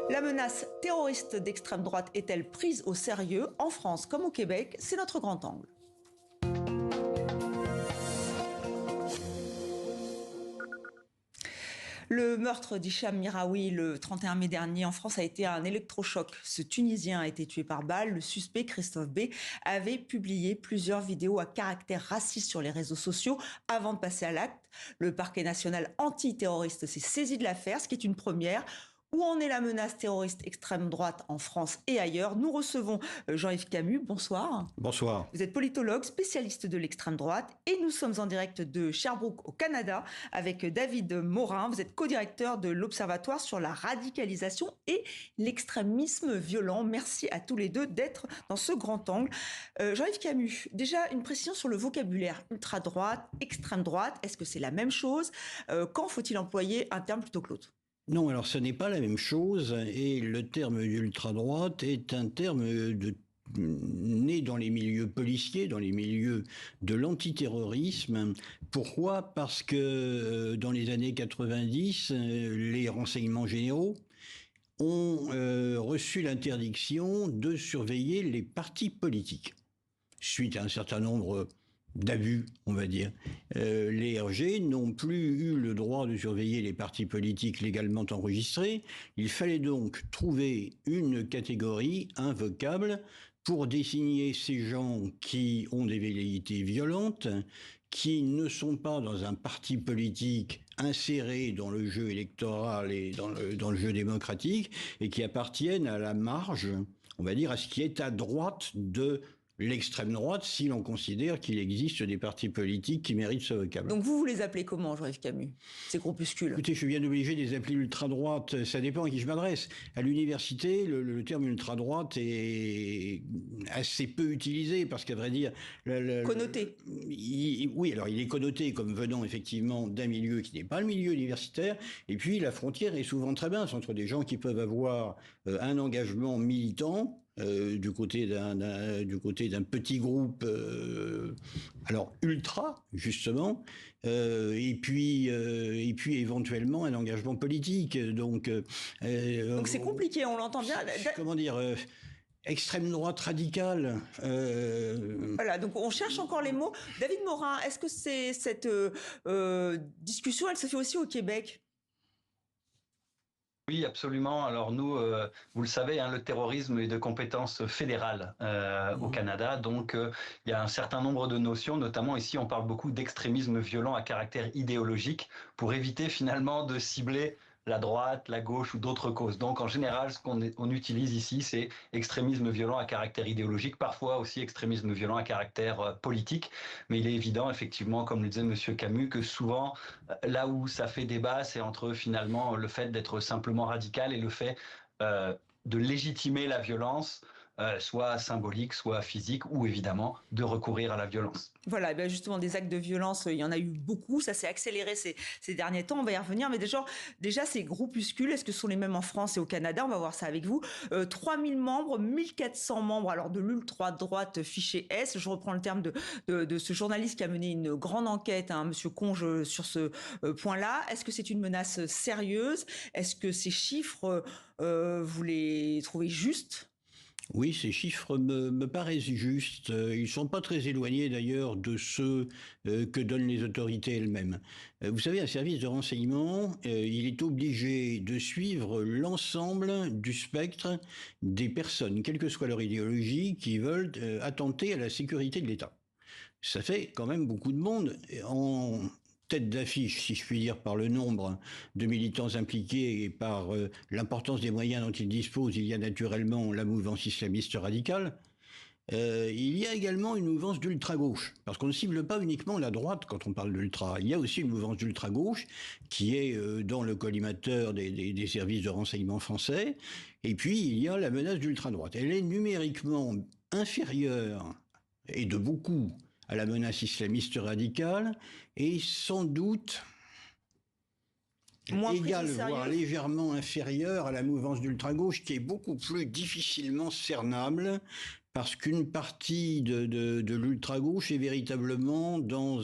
La menace terroriste d'extrême droite est-elle prise au sérieux en France comme au Québec? C'est notre grand angle. Le meurtre d'Hicham Miraoui le 31 mai dernier en France a été un électrochoc. Ce Tunisien a été tué par balle. Le suspect, Christophe B, avait publié plusieurs vidéos à caractère raciste sur les réseaux sociaux avant de passer à l'acte. Le parquet national antiterroriste s'est saisi de l'affaire, ce qui est une première. Où en est la menace terroriste extrême droite en France et ailleurs? Nous recevons Jean-Yves Camus. Bonsoir. Bonsoir. Vous êtes politologue, spécialiste de l'extrême droite et nous sommes en direct de Sherbrooke au Canada avec David Morin. Vous êtes co-directeur de l'Observatoire sur la radicalisation et l'extrémisme violent. Merci à tous les deux d'être dans ce grand angle. Jean-Yves Camus, déjà une précision sur le vocabulaire ultra-droite, extrême droite. Est-ce que c'est la même chose? Quand faut-il employer un terme plutôt que l'autre? Non, alors ce n'est pas la même chose, et le terme d'ultra-droite est un terme né dans les milieux policiers, dans les milieux de l'antiterrorisme. Pourquoi? Parce que dans les années 90, les renseignements généraux ont reçu l'interdiction de surveiller les partis politiques, suite à un certain nombre d'abus, on va dire. Les RG n'ont plus eu le droit de surveiller les partis politiques légalement enregistrés. Il fallait donc trouver une catégorie, un vocable, pour désigner ces gens qui ont des velléités violentes, qui ne sont pas dans un parti politique inséré dans le jeu électoral et dans le jeu démocratique, et qui appartiennent à la marge, on va dire, à ce qui est à droite de l'extrême droite, si l'on considère qu'il existe des partis politiques qui méritent ce vocable. Donc vous les appelez comment, Jean-Yves Camus, ces groupuscules? Écoutez, je suis bien obligé de les appeler ultra-droite, ça dépend à qui je m'adresse. À l'université, le terme ultra-droite est assez peu utilisé, parce qu'à vrai dire... Connoté. Oui, alors il est connoté comme venant effectivement d'un milieu qui n'est pas le milieu universitaire, et puis la frontière est souvent très mince entre des gens qui peuvent avoir un engagement militant, du côté d'un petit groupe alors ultra justement, et puis éventuellement un engagement politique, donc c'est compliqué, on l'entend bien. Comment dire, extrême droite radicale. Voilà, donc on cherche encore les mots. David Morin, est-ce que cette discussion, elle se fait aussi au Québec? Oui, absolument. Alors nous, vous le savez, le terrorisme est de compétence fédérale au Canada. Donc il y a un certain nombre de notions, notamment ici on parle beaucoup d'extrémisme violent à caractère idéologique pour éviter finalement de cibler la droite, la gauche ou d'autres causes. Donc en général, ce qu'on utilise ici, c'est extrémisme violent à caractère idéologique, parfois aussi extrémisme violent à caractère politique. Mais il est évident, effectivement, comme le disait Monsieur Camus, que souvent, là où ça fait débat, c'est entre finalement le fait d'être simplement radical et le fait de légitimer la violence, soit symbolique, soit physique, ou évidemment de recourir à la violence. Voilà, ben justement, des actes de violence, il y en a eu beaucoup, ça s'est accéléré ces derniers temps, on va y revenir, mais déjà ces groupuscules, est-ce que ce sont les mêmes en France et au Canada? On va voir ça avec vous. 3000 membres, 1400 membres, alors de l'ultra-droite fiché S, je reprends le terme de ce journaliste qui a mené une grande enquête, Monsieur Conge, sur ce point-là. Est-ce que c'est une menace sérieuse? Est-ce que ces chiffres, vous les trouvez justes? Oui, ces chiffres me paraissent justes. Ils sont pas très éloignés d'ailleurs de ceux que donnent les autorités elles-mêmes. Vous savez, un service de renseignement, il est obligé de suivre l'ensemble du spectre des personnes, quelle que soit leur idéologie, qui veulent attenter à la sécurité de l'État. Ça fait quand même beaucoup de monde. En tête d'affiche, si je puis dire, par le nombre de militants impliqués et par l'importance des moyens dont ils disposent, il y a naturellement la mouvance islamiste radicale. Il y a également une mouvance d'ultra-gauche, parce qu'on ne cible pas uniquement la droite quand on parle d'ultra. Il y a aussi une mouvance d'ultra-gauche qui est dans le collimateur des services de renseignement français. Et puis, il y a la menace d'ultra-droite. Elle est numériquement inférieure, et de beaucoup, à la menace islamiste radicale, et sans doute égale, voire légèrement inférieure à la mouvance d'ultra-gauche, qui est beaucoup plus difficilement cernable, parce qu'une partie de l'ultra-gauche est véritablement dans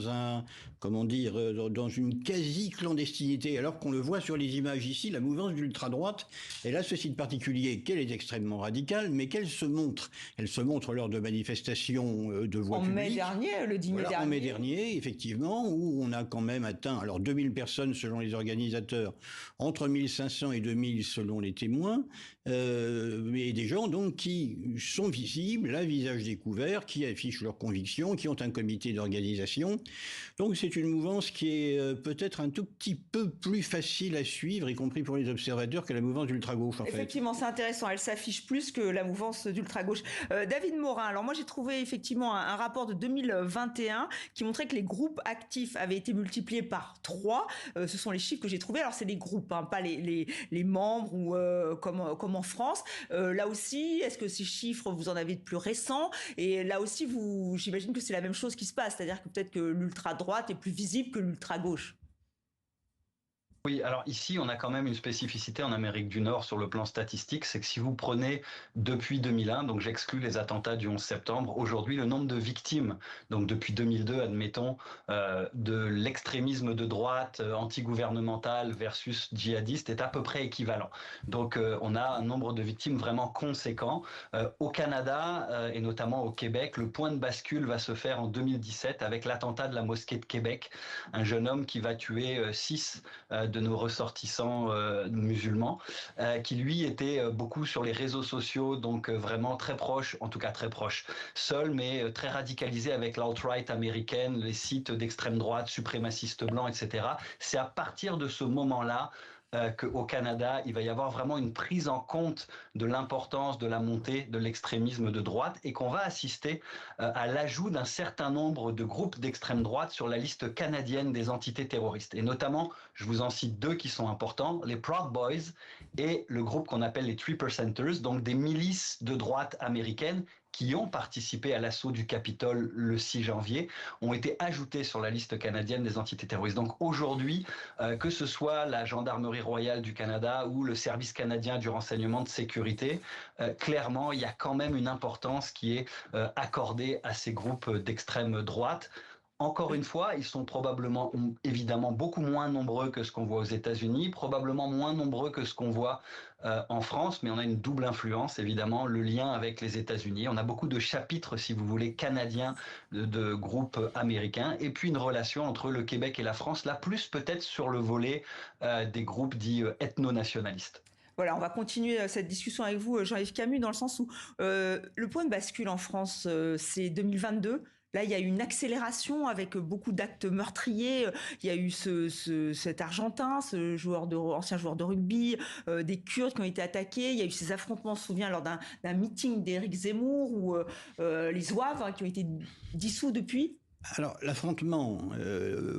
dans une quasi-clandestinité, alors qu'on le voit sur les images ici, la mouvance d'ultra-droite, elle a ceci de particulier qu'elle est extrêmement radicale, mais qu'elle se montre. Elle se montre lors de manifestations de voie publique. En mai dernier, le 10 mai dernier. En mai dernier, effectivement, où on a quand même atteint, alors 2000 personnes selon les organisateurs, entre 1500 et 2000 selon les témoins, mais des gens donc qui sont visibles, là, visage découvert, qui affichent leurs convictions, qui ont un comité d'organisation. Donc c'est une mouvance qui est peut-être un tout petit peu plus facile à suivre, y compris pour les observateurs, que la mouvance d'ultra-gauche, en fait. Effectivement, c'est intéressant. Elle s'affiche plus que la mouvance d'ultra-gauche. David Morin, alors moi j'ai trouvé effectivement un rapport de 2021 qui montrait que les groupes actifs avaient été multipliés par 3. Ce sont les chiffres que j'ai trouvés. Alors c'est les groupes, hein, pas les membres ou comme en France. Là aussi, est-ce que ces chiffres, vous en avez de plus récents? Et là aussi, j'imagine que c'est la même chose qui se passe. C'est-à-dire que peut-être que l'ultra-droite est plus visible que l'ultra-gauche. Oui, alors ici, on a quand même une spécificité en Amérique du Nord sur le plan statistique, c'est que si vous prenez depuis 2001, donc j'exclus les attentats du 11 septembre, aujourd'hui, le nombre de victimes, donc depuis 2002, admettons, de l'extrémisme de droite antigouvernemental versus djihadiste est à peu près équivalent. Donc on a un nombre de victimes vraiment conséquent. Au Canada, et notamment au Québec, le point de bascule va se faire en 2017 avec l'attentat de la mosquée de Québec, un jeune homme qui va tuer 6 de nos ressortissants musulmans, qui lui était beaucoup sur les réseaux sociaux, donc vraiment très proche, en tout cas très proche, seul, mais très radicalisé avec l'alt-right américaine, les sites d'extrême droite, suprémacistes blancs, etc. C'est à partir de ce moment-là qu'au Canada, il va y avoir vraiment une prise en compte de l'importance de la montée de l'extrémisme de droite et qu'on va assister à l'ajout d'un certain nombre de groupes d'extrême droite sur la liste canadienne des entités terroristes. Et notamment, je vous en cite 2 qui sont importants, les Proud Boys et le groupe qu'on appelle les 3%ers, donc des milices de droite américaines qui ont participé à l'assaut du Capitole le 6 janvier, ont été ajoutés sur la liste canadienne des entités terroristes. Donc aujourd'hui, que ce soit la Gendarmerie royale du Canada ou le Service canadien du renseignement de sécurité, clairement, il y a quand même une importance qui est accordée à ces groupes d'extrême droite. Encore une fois, ils sont probablement, évidemment, beaucoup moins nombreux que ce qu'on voit aux États-Unis, probablement moins nombreux que ce qu'on voit en France, mais on a une double influence, évidemment, le lien avec les États-Unis. On a beaucoup de chapitres, si vous voulez, canadiens de groupes américains, et puis une relation entre le Québec et la France, là plus peut-être sur le volet des groupes dits ethno-nationalistes. Voilà, on va continuer cette discussion avec vous, Jean-Yves Camus, dans le sens où le point de bascule en France, c'est 2022. Là, il y a eu une accélération avec beaucoup d'actes meurtriers. Il y a eu cet Argentin, ancien joueur de rugby, des Kurdes qui ont été attaqués. Il y a eu ces affrontements, on se souvient, lors d'un meeting d'Éric Zemmour, ou les Zouaves, hein, qui ont été dissous depuis. Alors, l'affrontement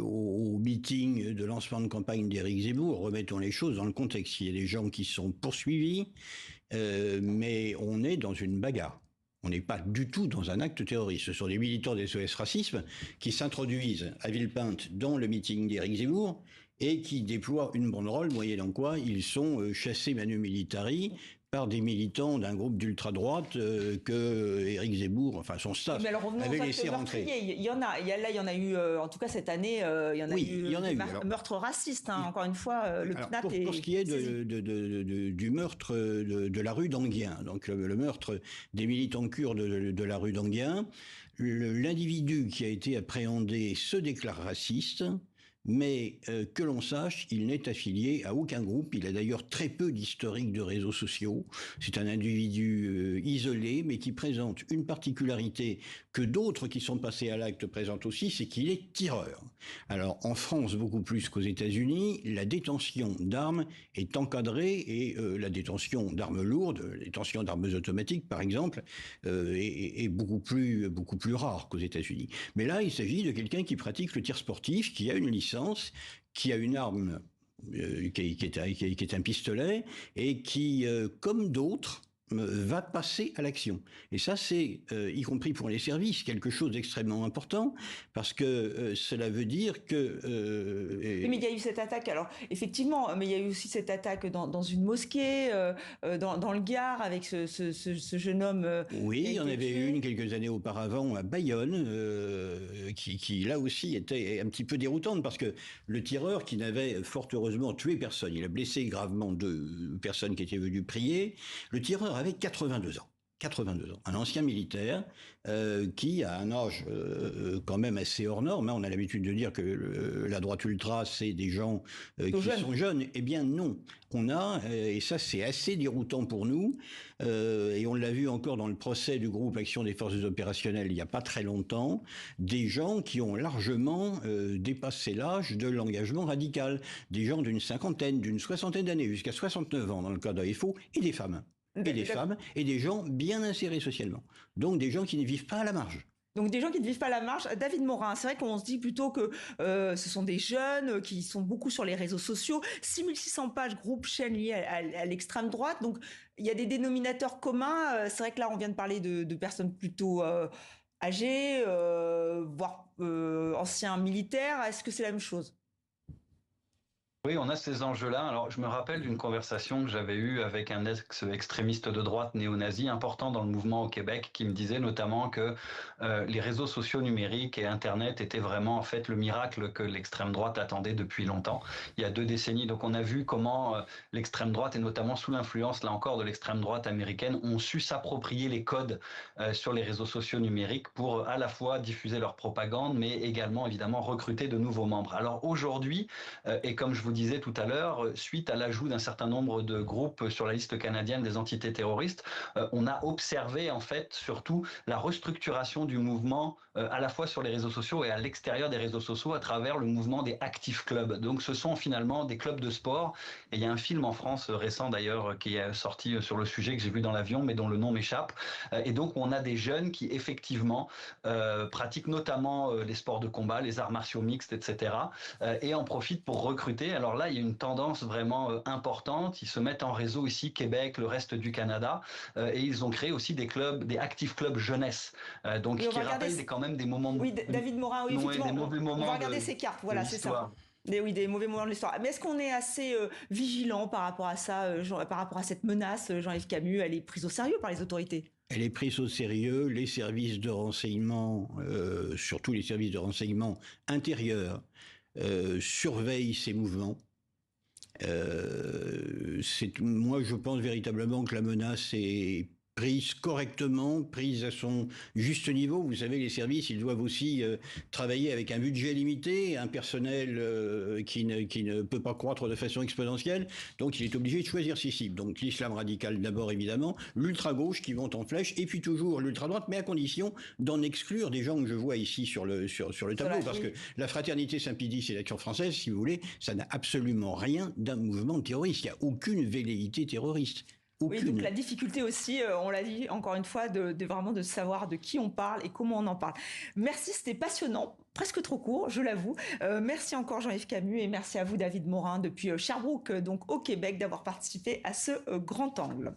au meeting de lancement de campagne d'Éric Zemmour, remettons les choses dans le contexte. Il y a des gens qui sont poursuivis, mais on est dans une bagarre. On n'est pas du tout dans un acte terroriste. Ce sont des militants des SOS Racisme qui s'introduisent à Villepinte dans le meeting d'Éric Zemmour et qui déploient une banderole, moyennant quoi ils sont chassés manu militari par des militants d'un groupe d'ultra-droite que Éric Zemmour, enfin son staff, avait laissé rentrer. Il y en a eu, en tout cas cette année, il y en a eu des meurtres racistes, hein, encore une fois, le CNAP pour ce qui est du meurtre de la rue d'Enghien, donc le meurtre des militants kurdes de la rue d'Enghien, l'individu qui a été appréhendé se déclare raciste, mais que l'on sache, il n'est affilié à aucun groupe. Il a d'ailleurs très peu d'historique de réseaux sociaux. C'est un individu isolé, mais qui présente une particularité que d'autres qui sont passés à l'acte présentent aussi, c'est qu'il est tireur. Alors, en France, beaucoup plus qu'aux États-Unis, la détention d'armes est encadrée et la détention d'armes lourdes, la détention d'armes automatiques, par exemple, est beaucoup plus rare qu'aux États-Unis. Mais là, il s'agit de quelqu'un qui pratique le tir sportif, qui a une licence, qui a une arme qui est un pistolet et qui, comme d'autres, va passer à l'action. Et ça, c'est, y compris pour les services, quelque chose d'extrêmement important, parce que cela veut dire que... Oui, mais il y a eu cette attaque, alors effectivement, mais il y a eu aussi cette attaque dans une mosquée, dans le Gard, avec ce jeune homme oui, qui a il y en été avait tué. une quelques années auparavant à Bayonne, qui là aussi était un petit peu déroutante, parce que le tireur, qui n'avait fort heureusement tué personne, il a blessé gravement 2 personnes qui étaient venues prier, le tireur avait 82 ans. 82 ans, un ancien militaire qui a un âge quand même assez hors norme. On a l'habitude de dire que la droite ultra, c'est des gens qui sont jeunes. Eh bien non, on a, et ça c'est assez déroutant pour nous, et on l'a vu encore dans le procès du groupe Action des forces opérationnelles il n'y a pas très longtemps, des gens qui ont largement dépassé l'âge de l'engagement radical, des gens d'une cinquantaine, d'une soixantaine d'années, jusqu'à 69 ans dans le cas d'AFO, et des femmes. Et des femmes, et des gens bien insérés socialement. Donc des gens qui ne vivent pas à la marge. Donc des gens qui ne vivent pas à la marge. David Morin, c'est vrai qu'on se dit plutôt que ce sont des jeunes qui sont beaucoup sur les réseaux sociaux. 6600 pages, groupe, chaîne liées à l'extrême droite. Donc il y a des dénominateurs communs. C'est vrai que là, on vient de parler de personnes plutôt âgées, voire anciens militaires. Est-ce que c'est la même chose ? Oui, on a ces enjeux-là. Alors, je me rappelle d'une conversation que j'avais eue avec un ex-extrémiste de droite néo-nazi important dans le mouvement au Québec, qui me disait notamment que les réseaux sociaux numériques et Internet étaient vraiment en fait le miracle que l'extrême droite attendait depuis longtemps, il y a 2 décennies. Donc, on a vu comment l'extrême droite, et notamment sous l'influence, là encore, de l'extrême droite américaine, ont su s'approprier les codes sur les réseaux sociaux numériques pour à la fois diffuser leur propagande, mais également, évidemment, recruter de nouveaux membres. Alors, aujourd'hui, et comme je vous disais tout à l'heure, suite à l'ajout d'un certain nombre de groupes sur la liste canadienne des entités terroristes, on a observé en fait surtout la restructuration du mouvement à la fois sur les réseaux sociaux et à l'extérieur des réseaux sociaux à travers le mouvement des active clubs. Donc ce sont finalement des clubs de sport, et il y a un film en France récent d'ailleurs qui est sorti sur le sujet que j'ai vu dans l'avion mais dont le nom m'échappe, et donc on a des jeunes qui effectivement pratiquent notamment les sports de combat, les arts martiaux mixtes, etc., et en profitent pour recruter. Alors là, il y a une tendance vraiment importante. Ils se mettent en réseau ici, Québec, le reste du Canada, et ils ont créé aussi des clubs, des active clubs jeunesse, donc Oui, qui rappellent quand même des moments. Oui, David Morin, oui, effectivement. Des mauvais moments. On va regarder ces cartes. Voilà, c'est ça. Des mauvais moments de l'histoire. Mais est-ce qu'on est assez vigilant par rapport à ça, par rapport à cette menace, Jean-Yves Camus? Elle est prise au sérieux par les autorités? Elle est prise au sérieux. Les services de renseignement, surtout les services de renseignement intérieurs, surveillent ces mouvements. Moi, je pense véritablement que la menace est prise correctement, prise à son juste niveau. Vous savez, les services, ils doivent aussi travailler avec un budget limité, un personnel qui ne peut pas croître de façon exponentielle. Donc, il est obligé de choisir ses cibles. Donc, l'islam radical d'abord, évidemment, l'ultra-gauche qui monte en flèche, et puis toujours l'ultra-droite, mais à condition d'en exclure des gens que je vois ici sur le tableau. Parce que la Fraternité Saint-Pédis et l'Action française, si vous voulez, ça n'a absolument rien d'un mouvement terroriste. Il n'y a aucune velléité terroriste. Oui, donc la difficulté aussi, on l'a dit encore une fois, de vraiment de savoir de qui on parle et comment on en parle. Merci, c'était passionnant, presque trop court, je l'avoue. Merci encore Jean-Yves Camus, et merci à vous David Morin depuis Sherbrooke, donc au Québec, d'avoir participé à ce grand angle.